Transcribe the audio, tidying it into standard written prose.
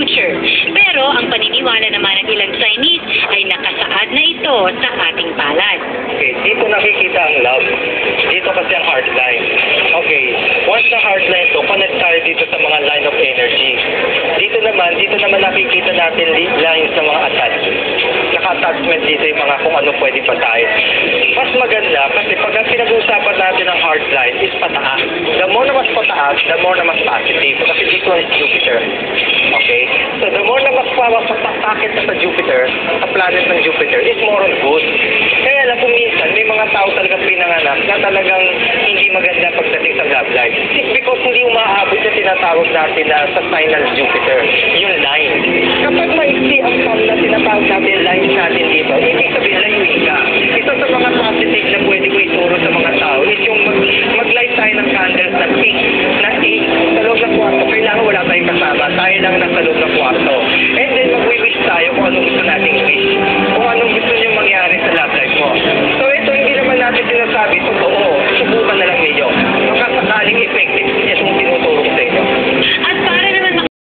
future. Pero ang paniniwala naman ng ilang Chinese ay nakasaad na ito sa ating palad. Okay, dito nakikita ang love. Dito kasi ang heart line. Okay, once na heart line to, connect tayo dito sa mga line of energy. Dito naman nakikita natin lines ng mga attachment. Naka-attachment dito yung mga kung ano pwede patayin. Mas maganda kasi pag ang pinag-uusapan natin ng heart line is pataas. The more na mas pataas, the more na mas positive. Kasi dito is Jupiter. Okay? So the more na mas patakit na sa Jupiter, sa planet ng Jupiter, is more on good. Kaya lang kung minsan, may mga tao talagang pinanganak na talagang hindi maganda pagdating sa love life. It's because hindi umaabot yung tinatawag natin na sa signal Jupiter, yung line. Kapag maiksi ang sun na tinatawag natin lines natin dito, ibig sabihin layuin ka. Isa sa mga positive na pwede ko ituro sa mga tao is yung mag-light tayo ng candles na 8 sa loob ng kwarto. Kailangan wala tayong kasama. Tayo lang nasa loob ng kwarto. And then mag-wish tayo kung anong gusto nating wish. Kung anong gusto nyo mangyari sa love life mo. So ito, hindi naman natin sinasabi ito